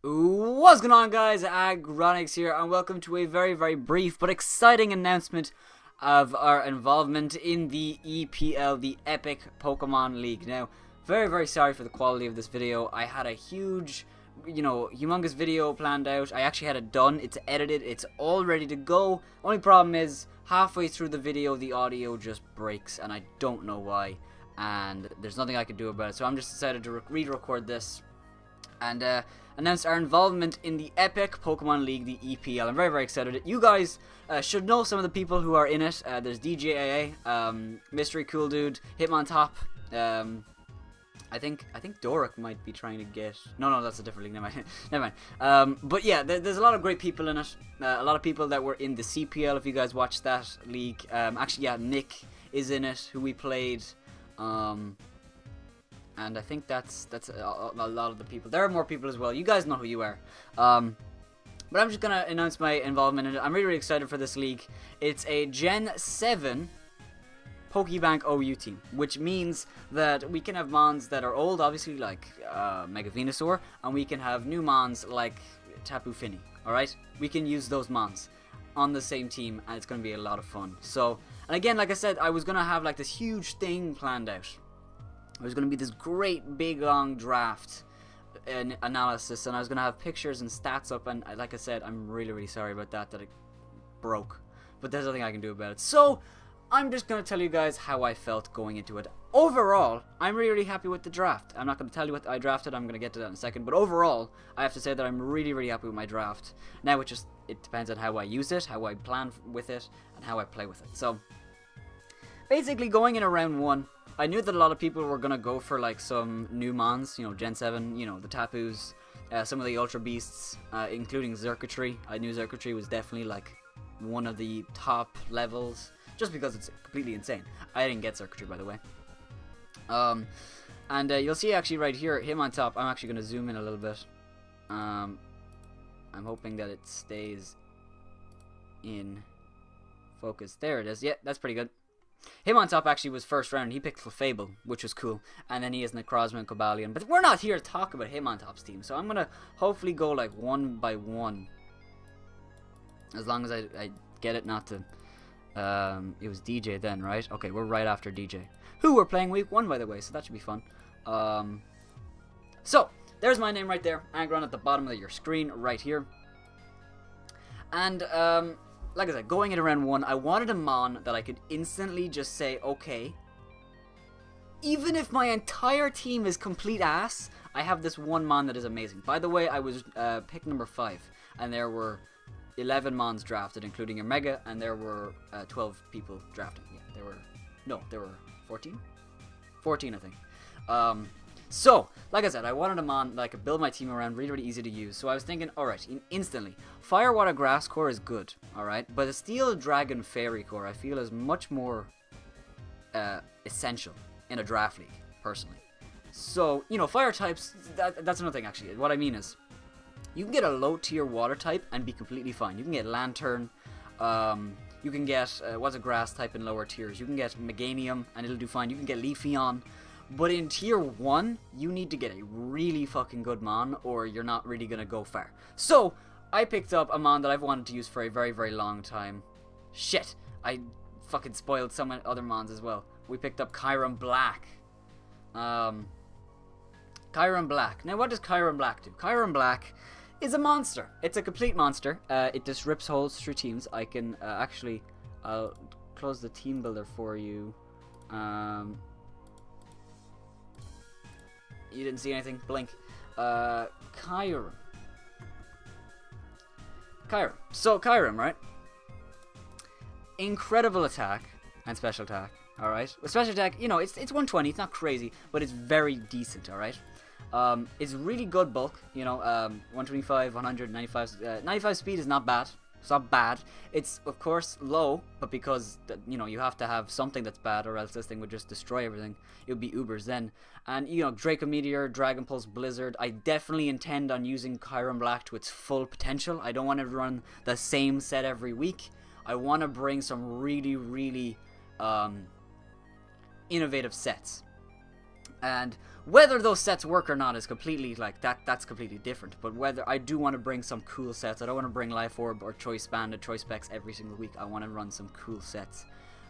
What's going on, guys? Aggronix here, and welcome to a very brief but exciting announcement of our involvement in the EPL, the Epic Pokemon League. Now, very sorry for the quality of this video. I had a huge, humongous video planned out. I actually had it done. It's edited. It's all ready to go. Only problem is, halfway through the video, the audio just breaks, and I don't know why. And there's nothing I can do about it. So I'm just decided to re-record this and announce our involvement in the Epic Pokemon League, the EPL. I'm very excited. You guys should know some of the people who are in it. There's DJAA, Mystery Cool Dude, Hitmontop. I think Doric might be trying to get. No, that's a different league. Never mind. But yeah, there's a lot of great people in it. A lot of people that were in the CPL. If you guys watched that league, actually, yeah, Nick is in it, who we played. And I think that's a lot of the people. There are more people as well. You guys know who you are. But I'm just going to announce my involvement in it. I'm really excited for this league. It's a Gen 7 Pokebank OU team, which means that we can have Mons that are old, obviously, like Mega Venusaur, and we can have new Mons like Tapu Fini, alright? We can use those Mons on the same team, and it's going to be a lot of fun. So, and again, like I said, I was going to have like this huge thing planned out. There's going to be this great big long draft analysis, and I was going to have pictures and stats up, and like I said, I'm really sorry about that it broke, but there's nothing I can do about it. So I'm just going to tell you guys how I felt going into it. Overall, I'm really happy with the draft. I'm not going to tell you what I drafted. I'm going to get to that in a second, but overall, I have to say that I'm really happy with my draft. Now it depends on how I use it, how I plan with it, and how I play with it. So basically, going in round 1, I knew that a lot of people were going to go for like some new Mons, Gen 7, the Tapus, some of the Ultra Beasts, including Xurkitree. I knew Xurkitree was definitely like one of the top levels, just because it's completely insane. I didn't get Xurkitree, by the way. And you'll see actually right here, him on top. I'm actually going to zoom in a little bit. I'm hoping that it stays in focus. There it is. Yeah, that's pretty good. Him on top actually was first round. He picked Clefable, which was cool. And then he has Necrozma and Cobalion. But we're not here to talk about him on top's team. So I'm going to hopefully go like one by one. As long as I get it not to... it was DJ then, right? Okay, we're right after DJ. Who we're playing week 1, by the way. So that should be fun. So, there's my name right there. Aggron at the bottom of your screen right here. And... like I said, going in round 1, I wanted a Mon that I could instantly just say, okay, even if my entire team is complete ass, I have this one Mon that is amazing. By the way, I was pick number 5, and there were 11 Mons drafted, including a Mega, and there were 12 people drafting. Yeah, there were 14? 14, I think. So, like I said, I wanted a Mon that I could build my team around, really easy to use. So I was thinking, alright, instantly, Fire, Water, Grass core is good, alright? But the Steel, Dragon, Fairy core, I feel is much more essential in a draft league, personally. So, Fire types, that's another thing, actually. What I mean is, you can get a low-tier Water type and be completely fine. You can get Lantern, you can get, what's a Grass type in lower tiers? You can get Meganium, and it'll do fine. You can get Leafeon. But in tier 1, you need to get a really fucking good Mon, or you're not really going to go far. So, I picked up a Mon that I've wanted to use for a very long time. Shit, I fucking spoiled some other Mons as well. We picked up Kyurem Black. Kyurem Black. Now, what does Kyurem Black do? Kyurem Black is a monster. It's a complete monster. It just rips holes through teams. I can actually... I'll close the team builder for you. You didn't see anything? Blink. Kyurem. So, Kyurem, right? Incredible attack and special attack, alright? With special attack, it's 120, it's not crazy, but it's very decent, alright? It's really good bulk, 125, 100, 95. 95 speed is not bad. It's not bad. It's, of course, low, but because, you have to have something that's bad, or else this thing would just destroy everything. It would be Ubers then. And, Draco Meteor, Dragon Pulse, Blizzard. I definitely intend on using Kyurem Black to its full potential. I don't want to run the same set every week. I want to bring some really innovative sets. And whether those sets work or not is completely, like, that's completely different. But whether I do want to bring some cool sets. I don't want to bring Life Orb or Choice Band or Choice Specs every single week. I want to run some cool sets.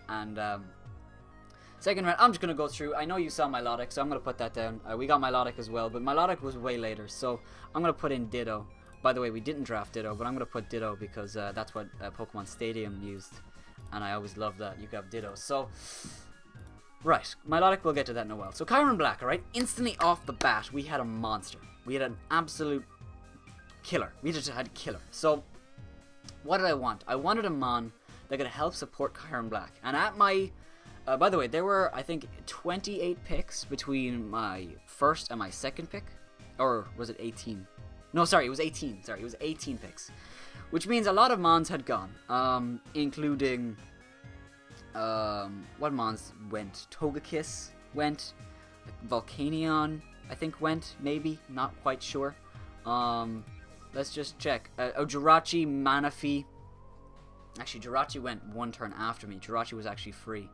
And, second round, I'm just going to go through. I know you saw Milotic, so I'm going to put that down. We got Milotic as well, but Milotic was way later. So I'm going to put in Ditto. By the way, we didn't draft Ditto, but I'm going to put Ditto because that's what Pokemon Stadium used. And I always love that. You have Ditto. So... right, Milotic, we'll get to that in a while. So Kyron Black, alright, instantly off the bat, we had a monster. We had an absolute killer. We just had a killer. So, what did I want? I wanted a Mon that could help support Kyron Black. And at my, by the way, there were, I think, 28 picks between my first and my second pick. Or was it 18? No, sorry, it was 18. Sorry, it was 18 picks. Which means a lot of Mons had gone, including... what Mons went? Togekiss went. Volcanion, I think, went. Maybe. Not quite sure. Let's just check. Jirachi, Manaphy. Actually, Jirachi went one turn after me. Jirachi was actually free.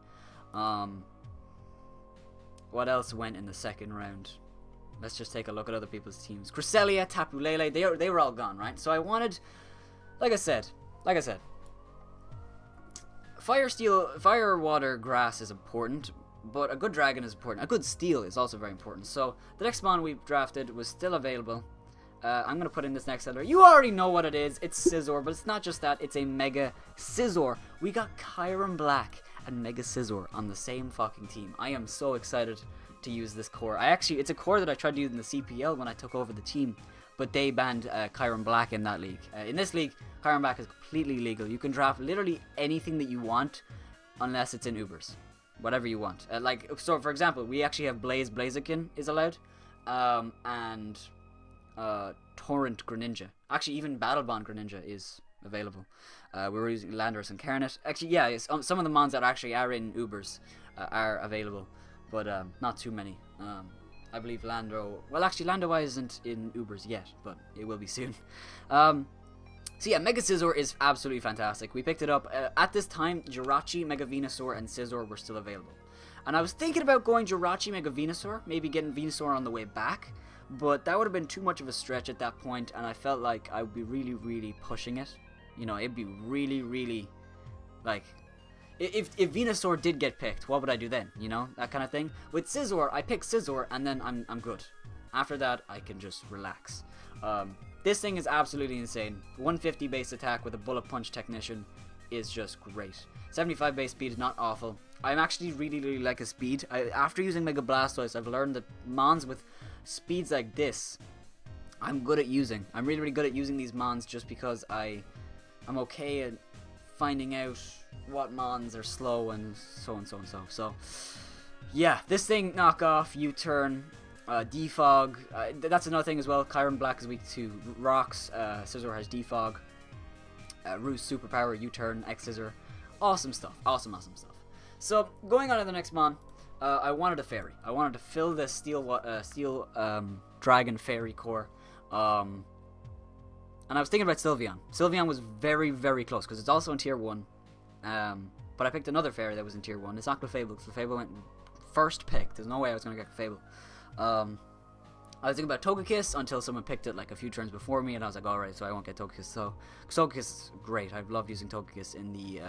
What else went in the second round? Let's just take a look at other people's teams. Cresselia, Tapu Lele, they were all gone, right? So I wanted, like I said, Fire, Steel, Fire, Water, Grass is important, but a good Dragon is important. A good Steel is also very important. So, the next Mon we drafted was still available. I'm going to put in this next letter. You already know what it is. It's Scizor, but it's not just that. It's a Mega Scizor. We got Kyron Black and Mega Scizor on the same fucking team. I am so excited to use this core. It's a core that I tried to use in the CPL when I took over the team, but they banned Kyron Black in that league. In this league, Kyron Black is completely legal. You can draft literally anything that you want, unless it's in Ubers. Whatever you want. So for example, we actually have Blaziken is allowed, and Torrent Greninja. Actually, even Battle Bond Greninja is available. We were using Landorus and Carnot. Actually, yeah, some of the mons that actually are in Ubers are available, but not too many. I believe Lando... well, actually, Lando isn't in Ubers yet, but it will be soon. So yeah, Mega Scizor is absolutely fantastic. We picked it up. At this time, Jirachi, Mega Venusaur, and Scizor were still available. And I was thinking about going Jirachi, Mega Venusaur, maybe getting Venusaur on the way back, but that would have been too much of a stretch at that point, and I felt like I would be really, really pushing it. You know, it'd be really, really, like... If Venusaur did get picked, what would I do then? You know, that kind of thing. With Scizor, I pick Scizor, and then I'm good. After that, I can just relax. This thing is absolutely insane. 150 base attack with a Bullet Punch Technician is just great. 75 base speed is not awful. I'm actually really, really like his speed. After using Mega Blastoise, I've learned that mons with speeds like this, I'm good at using. I'm really, really good at using these mons just because I'm okay at finding out what mons are slow and so and so and so. So, yeah, this thing, knock off, U-turn, Defog. That's another thing as well. Kyron Black is weak to rocks. Scizor has Defog. Roost superpower, U-turn, X-Scissor. Awesome stuff. Awesome stuff. So, going on to the next mon, I wanted a fairy. I wanted to fill the steel dragon fairy core. And I was thinking about Sylveon. Sylveon was very, very close because it's also in tier 1. But I picked another fairy that was in tier 1. It's not Clefable because Clefable went first pick. There's no way I was going to get Clefable. I was thinking about Togekiss until someone picked it like a few turns before me, and I was like, alright, so I won't get Togekiss. So Togekiss is great. I've loved using Togekiss in the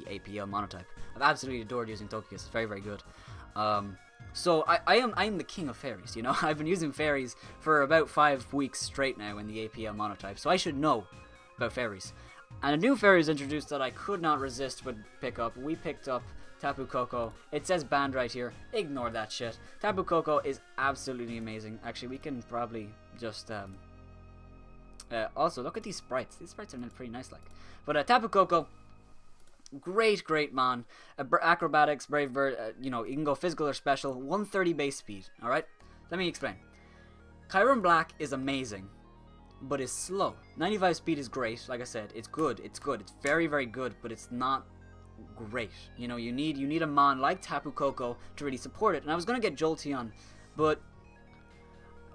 APL monotype. I've absolutely adored using Togekiss. It's very, very good. So I am the king of fairies, you know. I've been using fairies for about 5 weeks straight now in the APL monotype, so I should know about fairies. And a new fairy is introduced that I could not resist but pick up. We picked up Tapu Koko. It says banned right here. Ignore that shit. Tapu Koko is absolutely amazing. Actually, we can probably just also look at these sprites. These sprites are pretty nice, like. But Tapu Koko, great mon. Acrobatics, Brave Bird. You know, you can go physical or special. 130 base speed. All right. Let me explain. Kyron Black is amazing, but is slow. 95 speed is great. Like I said, it's good. It's good. It's very, very good, but it's not great. You know, you need a mon like Tapu Koko to really support it. And I was gonna get Jolteon, but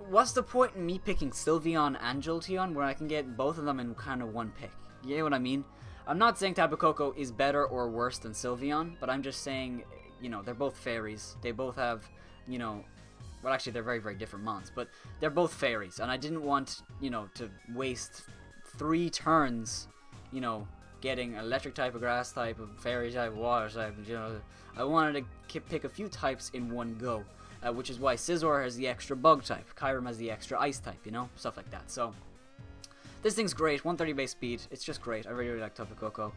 what's the point in me picking Sylveon and Jolteon where I can get both of them in kind of one pick? You know what I mean? I'm not saying Tapu Koko is better or worse than Sylveon, but I'm just saying, you know, they're both fairies. They both have you know, well, actually, they're very, very different mons, but they're both fairies, and I didn't want, you know, to waste 3 turns, you know, getting electric type, a grass type, a fairy type, water type, you know. I wanted to pick a few types in one go, which is why Scizor has the extra bug type, Kyurem has the extra ice type, you know, stuff like that. So this thing's great, 130 base speed, it's just great. I really, really like Tapu Koko.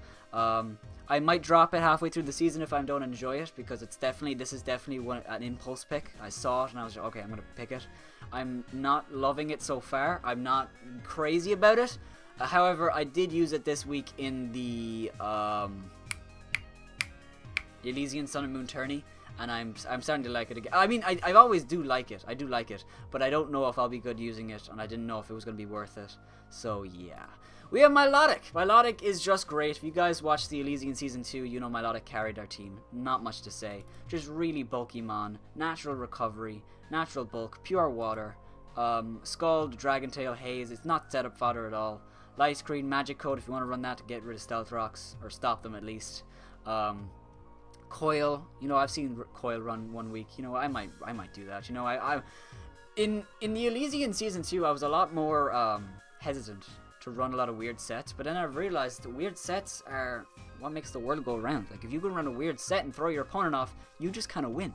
I might drop it halfway through the season if I don't enjoy it, because this is definitely an impulse pick. I saw it and I was like, okay, I'm going to pick it. I'm not loving it so far. I'm not crazy about it. However, I did use it this week in the Elysian Sun and Moon tourney, and I'm starting to like it again. I mean, I always do like it. I do like it, but I don't know if I'll be good using it, and I didn't know if it was going to be worth it. So yeah. We have Milotic. Milotic is just great. If you guys watched the Elysian Season 2, you know Milotic carried our team. Not much to say. Just really bulky mon. Natural recovery. Natural bulk. Pure water. Scald, Dragon Tail, Haze. It's not setup fodder at all. Light Screen, Magic Code if you want to run that to get rid of Stealth Rocks. Or stop them at least. Coil. You know, I've seen Coil run 1 week. You know, I might do that. You know, in the Elysian Season 2, I was a lot more hesitant to run a lot of weird sets, but then I've realized that weird sets are what makes the world go round. Like, if you can run a weird set and throw your opponent off, you just kind of win.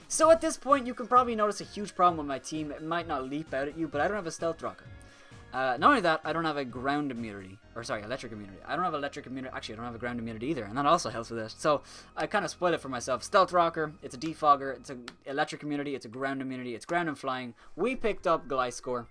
So at this point, you can probably notice a huge problem with my team. It might not leap out at you, but I don't have a Stealth Rocker. Not only that, I don't have a ground immunity, or sorry, electric immunity. I don't have electric immunity. Actually, I don't have a ground immunity either, and that also helps with it. So I kind of spoil it for myself. Stealth Rocker, it's a defogger, it's an electric immunity, it's a ground immunity, it's ground and flying. We picked up Gliscor.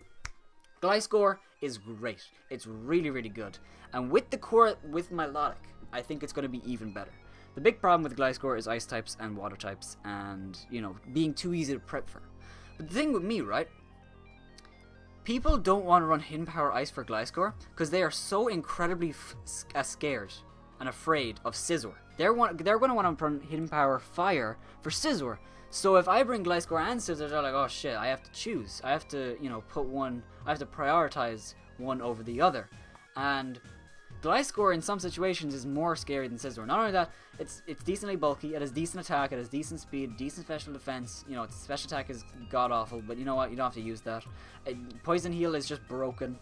Gliscor is great. It's really, really good. And with the core, with Milotic, I think it's going to be even better. The big problem with Gliscor is ice types and water types and, you know, being too easy to prep for. But the thing with me, right? People don't want to run Hidden Power Ice for Gliscor because they are so incredibly scared and afraid of Scizor. They're going to want to run Hidden Power Fire for Scizor. So if I bring Gliscor and Scizor, they're like, oh shit, I have to choose. I have to, you know, I have to prioritize one over the other. And Gliscor in some situations is more scary than Scizor. Not only that, it's decently bulky, it has decent attack, it has decent speed, decent special defense. You know, its special attack is god-awful, but you know what, you don't have to use that. Poison Heal is just broken.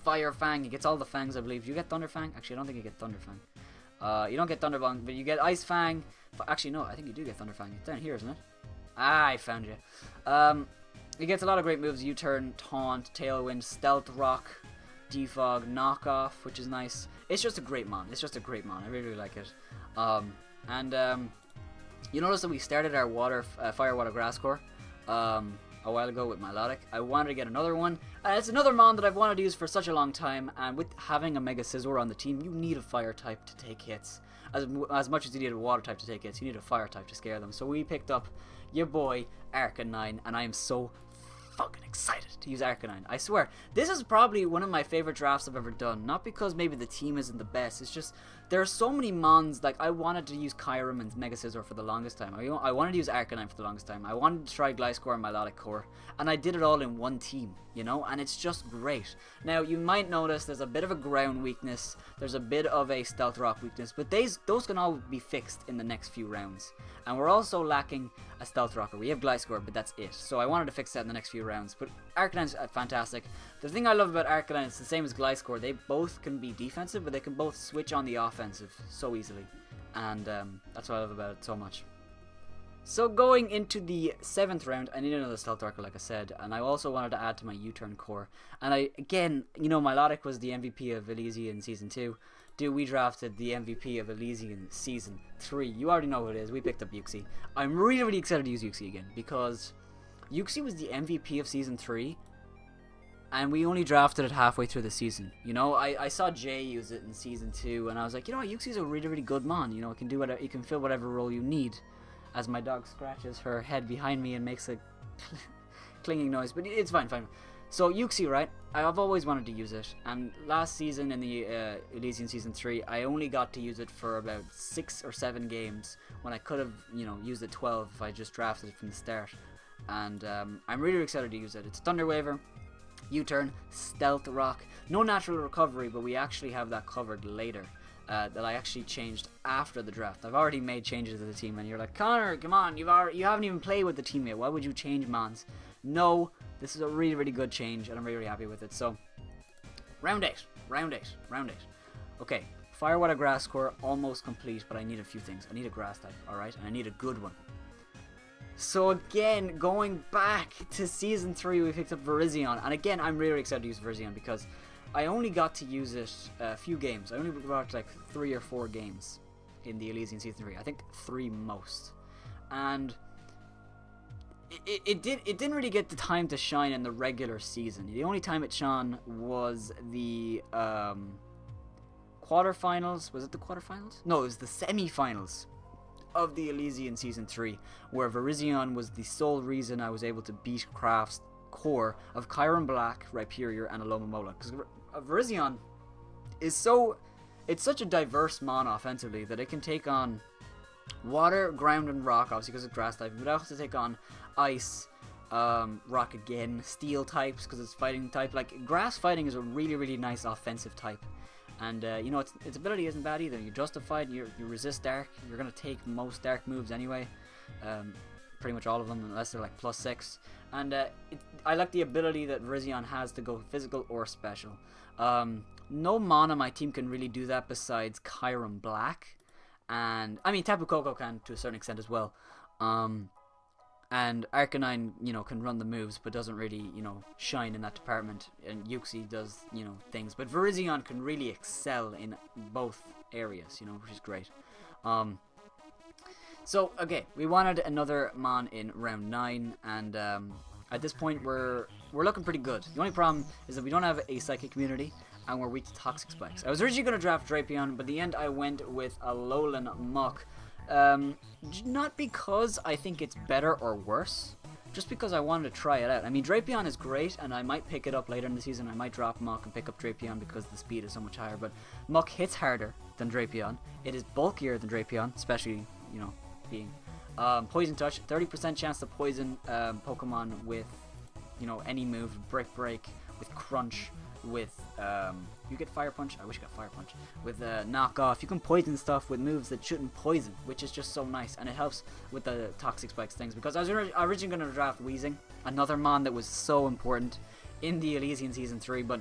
Fire Fang, he gets all the fangs, I believe. Do you get Thunder Fang? Actually, I don't think you get Thunder Fang. You don't get Thunderbong, but you get Ice Fang. Actually, no, I think you do get Thunder Fang. It's down here, isn't it? Ah, I found you. He gets a lot of great moves. U-Turn, Taunt, Tailwind, Stealth Rock, Defog, Knockoff, which is nice. It's just a great mon. It's just a great mon. I really, really like it. You notice that we started our Fire, Water, Grass core a while ago with Milotic. I wanted to get another one. It's another mon that I've wanted to use for such a long time, and with having a Mega Scizor on the team, you need a Fire type to take hits. As much as you need a Water type to take hits, you need a Fire type to scare them. So we picked up your boy Arcanine, and I am so fucking excited to use Arcanine. I swear, this is probably one of my favorite drafts I've ever done. Not because maybe the team isn't the best, it's just there are so many mons. Like, I wanted to use Kyurem and Mega Scizor for the longest time. I wanted to use Arcanine for the longest time. I wanted to try Gliscor and Milotic Core, and I did it all in one team, you know, and it's just great. Now, you might notice there's a bit of a ground weakness, there's a bit of a Stealth Rock weakness, but those can all be fixed in the next few rounds. And we're also lacking a Stealth Rocker. We have Gliscor, but that's it. So I wanted to fix that in the next few rounds. But Arcanine's fantastic. The thing I love about Arcanine is the same as Gliscor. They both can be defensive, but they can both switch on the offensive so easily. And that's what I love about it so much. So going into the 7th round, I need another Stealth Rocker, like I said. And I also wanted to add to my U-Turn core. And again, you know, Milotic was the MVP of Elysian Season 2. Dude, we drafted the MVP of Elysian Season 3. You already know who it is. We picked up Uxie. I'm really, really excited to use Uxie again, because Uxie was the MVP of Season 3, and we only drafted it halfway through the season. You know, I saw Jay use it in Season 2, and I was like, you know what, Uxie's a really, really good mon. You know, it can do whatever, you can fill whatever role you need. As my dog scratches her head behind me and makes a clinging noise, but it's fine. So Uxie, right? I've always wanted to use it, and last season in the Elysian Season 3, I only got to use it for about 6 or 7 games, when I could have, you know, used it 12 if I just drafted it from the start. And I'm really excited to use it. It's Thunder Waver, U-Turn, Stealth Rock, no natural recovery, but we actually have that covered later. that I actually changed after the draft. I've already made changes to the team, and you're like, Connor, come on, you haven't even played with the team yet. Why would you change mons? No, this is a really, really good change, and I'm really, really happy with it. So, round 8. Okay, Fire Water Grass core almost complete, but I need a few things. I need a grass type, alright, and I need a good one. So again, going back to Season 3, we picked up Virizion, and again, I'm really excited to use Virizion because I only got to use it a few games. I only got like 3 or 4 games in the Elysian Season 3. I think 3 most. And it didn't really get the time to shine in the regular season. The only time it shone was the quarterfinals. Was it the quarterfinals? No, it was the semifinals of the Elysian Season 3, where Virizion was the sole reason I was able to beat Craft's core of Chiron Black, Rhyperior, and Alomomola. Because Virizion is it's such a diverse mon offensively that it can take on water, ground, and rock, obviously because it's grass type, but it also take on ice, rock again, steel types because it's fighting type. Like, grass fighting is a really, really nice offensive type. And, you know, its ability isn't bad either. You're justified, you resist dark, you're going to take most dark moves anyway. Pretty much all of them, unless they're like +6. And I like the ability that Virizion has to go physical or special. No mon on my team can really do that besides Chiron Black. And, I mean, Tapu Koko can to a certain extent as well. And Arcanine, you know, can run the moves, but doesn't really, you know, shine in that department. And Uxie does, you know, things. But Virizion can really excel in both areas, you know, which is great. So, okay, we wanted another mon in round 9, and at this point we're looking pretty good. The only problem is that we don't have a Psychic Community, and we're weak to Toxic Spikes. I was originally going to draft Drapion, but in the end I went with a Alolan Muck. Not because I think it's better or worse, just because I wanted to try it out. I mean, Drapion is great, and I might pick it up later in the season. I might drop Muck and pick up Drapion because the speed is so much higher, but Muck hits harder than Drapion. It is bulkier than Drapion, especially, you know, being Poison Touch, 30% chance to poison Pokemon with, you know, any move, Break, with Crunch, with you get Fire Punch. I wish you got Fire Punch. With Knock Off, you can poison stuff with moves that shouldn't poison, which is just so nice, and it helps with the Toxic Spikes things. Because I was originally going to draft Weezing, another mon that was so important in the Elysian Season 3, but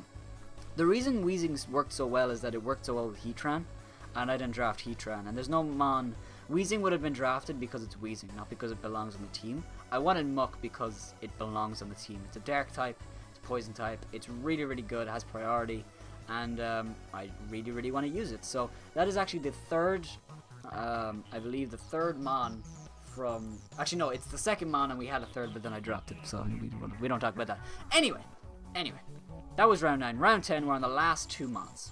the reason Weezing's worked so well is that it worked so well with Heatran, and I didn't draft Heatran, and there's no mon. Weezing would have been drafted because it's Weezing, not because it belongs on the team. I wanted Muck because it belongs on the team. It's a dark type, it's poison type, it's really, really good, it has priority, and I really, really want to use it. So that is actually the third, I believe the third mon from, actually no, it's the second mon, and we had a third, but then I dropped it, so we don't talk about that. Anyway, that was round 9. Round 10, we're on the last 2 mons.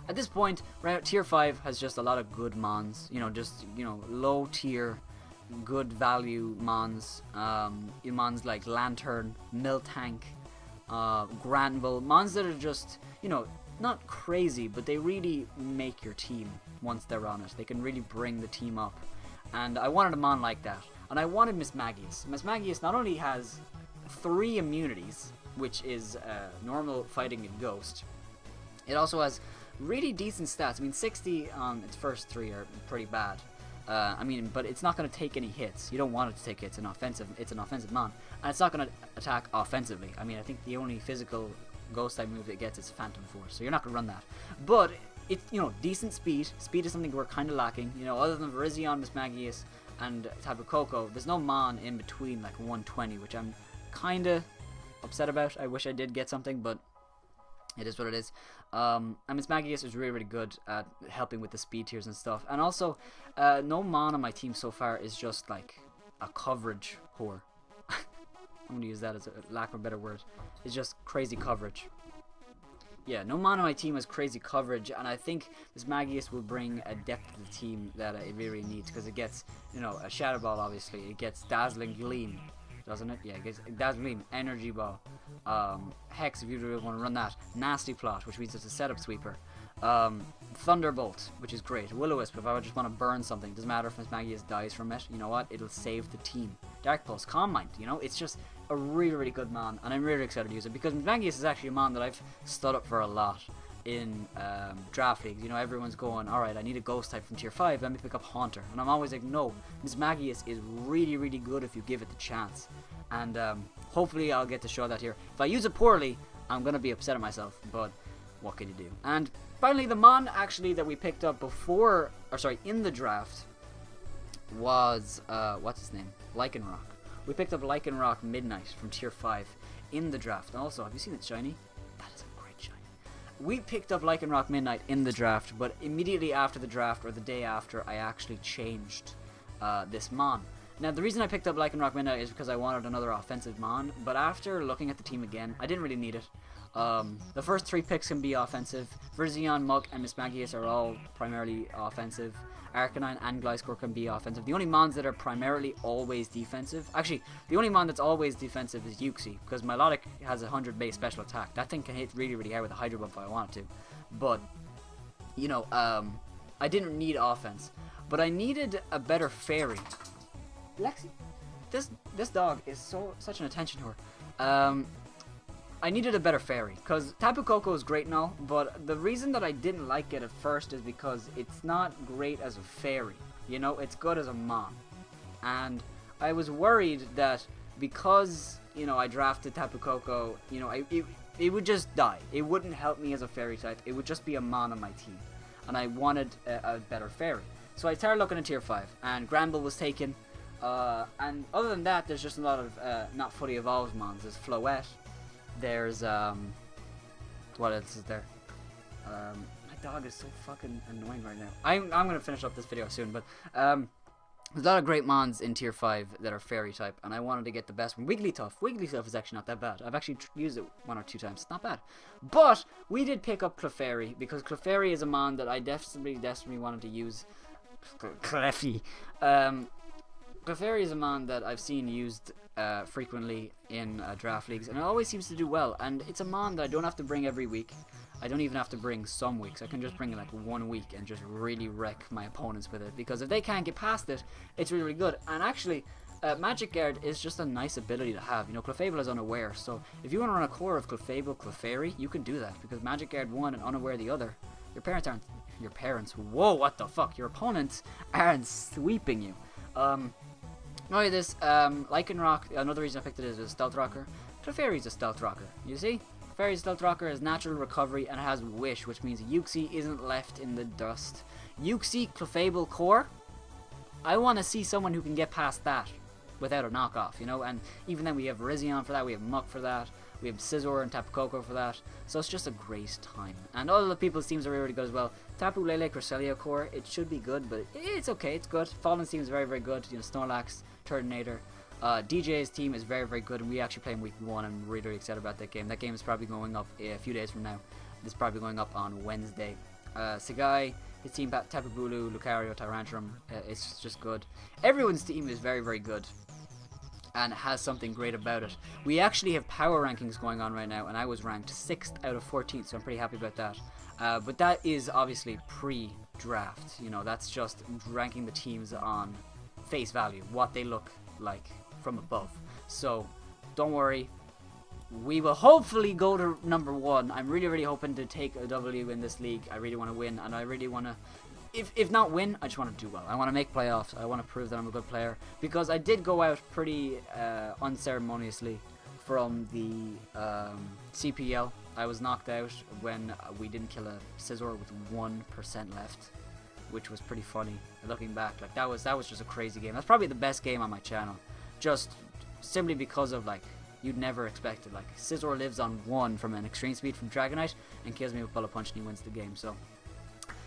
At this point, tier 5 has just a lot of good mons, you know, just, you know, low tier, good value mons, mons like Lantern, Miltank, Granville, mons that are just, you know, not crazy, but they really make your team once they're on it. They can really bring the team up, and I wanted a mon like that, and I wanted Mismagius. Mismagius not only has 3 immunities, which is normal, fighting, and ghost, it also has really decent stats. I mean, 60 on its first 3 are pretty bad. I mean, but it's not going to take any hits. You don't want it to take hits. It's an offensive mon, and it's not going to attack offensively. I mean, I think the only physical ghost type move it gets is Phantom Force, so you're not going to run that. But it's, you know, decent speed. Speed is something we're kind of lacking. You know, other than Virizion, Mismagius, and Tapu Koko, there's no mon in between like 120, which I'm kind of upset about. I wish I did get something, but it is what it is. And Mismagius is really, really good at helping with the speed tiers and stuff. And also, no mon on my team so far is just like a coverage whore. I'm going to use that as a lack of a better word. It's just crazy coverage. Yeah, no mon on my team has crazy coverage, and I think Mismagius will bring a depth to the team that it really needs, because it gets, you know, a Shadow Ball, obviously. It gets Dazzling Gleam, doesn't it? Yeah, it gets Dazzling Gleam, Energy Ball, Hex if you really want to run that, Nasty Plot, which means it's a setup sweeper, Thunderbolt, which is great, Will-O-Wisp if I just want to burn something, doesn't matter if Mismagius dies from it, you know what, it'll save the team. Dark Pulse, Calm Mind, you know, it's just a really, really good mon, and I'm really excited to use it, because Mismagius is actually a mon that I've stood up for a lot, in draft leagues. You know, everyone's going, alright, I need a ghost type from tier 5, let me pick up Haunter. And I'm always like, no, Mismagius is really, really good if you give it the chance. And hopefully I'll get to show that here. If I use it poorly, I'm going to be upset at myself, but what can you do? And finally, the Mon actually that we picked up before, or sorry, in the draft was, what's his name? Lycanroc. We picked up Lycanroc Midnight from tier 5 in the draft. And also, have you seen it shiny? That is a great shiny. We picked up Lycanroc Midnight in the draft, but immediately after the draft, or the day after, I actually changed this Mon. Now, the reason I picked up Lycanroc Midnight is because I wanted another offensive Mon, but after looking at the team again, I didn't really need it. The first 3 picks can be offensive. Virizion, Muk, and Mismagius are all primarily offensive. Arcanine and Gliscor can be offensive. The only Mons that are primarily always defensive... Actually, the only Mon that's always defensive is Uxie, because Milotic has a 100 base special attack. That thing can hit really, really hard with a Hydro Bump if I want it to. But, you know, I didn't need offense. But I needed a better fairy. Lexi, this dog is such an attention whore. I needed a better fairy, because Tapu Koko is great and all, but the reason that I didn't like it at first is because it's not great as a fairy. You know, it's good as a Mon. And I was worried that because, you know, I drafted Tapu Koko, you know, it would just die. It wouldn't help me as a fairy type. It would just be a Mon on my team. And I wanted a better fairy. So I started looking at tier 5, and Granbull was taken. And other than that, there's just a lot of not fully evolved Mons. There's Floette. There's, what else is there? My dog is so fucking annoying right now. I'm gonna finish up this video soon, but, there's a lot of great Mons in tier 5 that are fairy type, and I wanted to get the best one. Wigglytuff. Wigglytuff is actually not that bad. I've actually used it 1 or 2 times. It's not bad. But, we did pick up Clefairy, because Clefairy is a Mon that I desperately wanted to use. Cleffy. Clefairy is a Mon that I've seen used frequently in draft leagues, and it always seems to do well, and it's a Mon that I don't have to bring every week. I don't even have to bring some weeks. I can just bring it like 1 week and just really wreck my opponents with it, because if they can't get past it, it's really, really good. And actually, Magic Guard is just a nice ability to have. You know, Clefable is unaware, so if you want to run a core of Clefable, Clefairy, you can do that, because Magic Guard 1 and unaware the other. Your parents aren't... Your parents... Whoa, what the fuck? Your opponents aren't sweeping you. Now this, Lycanroc, another reason I picked it is a Stealth Rocker. Clefairy's a Stealth Rocker, you see? Clefairy's Stealth Rocker has natural recovery and has Wish, which means Uxie isn't left in the dust. Uxie, Clefable, Core, I want to see someone who can get past that without a knockoff, you know? And even then we have Virizion for that, we have Muk for that, we have Scizor and Tapu Koko for that. So it's just a great time. And all of the people's teams are really, really good as well. Tapu Lele, Cresselia Core, it should be good, but it's okay, it's good. Fallen's team is very, very good. You know, Snorlax, Turtonator. DJ's team is very, very good, and we actually play in week 1. I'm really, really excited about that game. That game is probably going up a few days from now. It's probably going up on Wednesday. Sagai, his team, Tapu Bulu, Lucario, Tyrantrum, it's just good. Everyone's team is very, very good and has something great about it. We actually have power rankings going on right now, and I was ranked 6th out of 14, so I'm pretty happy about that. But that is obviously pre-draft. You know, that's just ranking the teams on face value, what they look like from above. So don't worry, we will hopefully go to number 1. I'm really, really hoping to take a W in this league. I really want to win, and I really want to, if not win, I just want to do well. I want to make playoffs. I want to prove that I'm a good player, because I did go out pretty unceremoniously from the CPL. I was knocked out when we didn't kill a Scizor with 1% left, which was pretty funny looking back. Like that was just a crazy game. That's probably the best game on my channel, just simply because of, like, you'd never expect it. Like, Scizor lives on 1 from an extreme speed from Dragonite and kills me with Bullet Punch, and he wins the game. So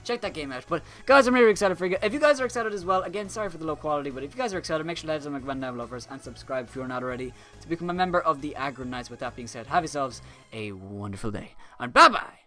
check that game out. But guys, I'm really excited for you. If you guys are excited as well, again, sorry for the low quality, but if you guys are excited, make sure to let us know in the comment down below first, and subscribe if you're not already to become a member of the Aggronix. With that being said, have yourselves a wonderful day, and bye bye.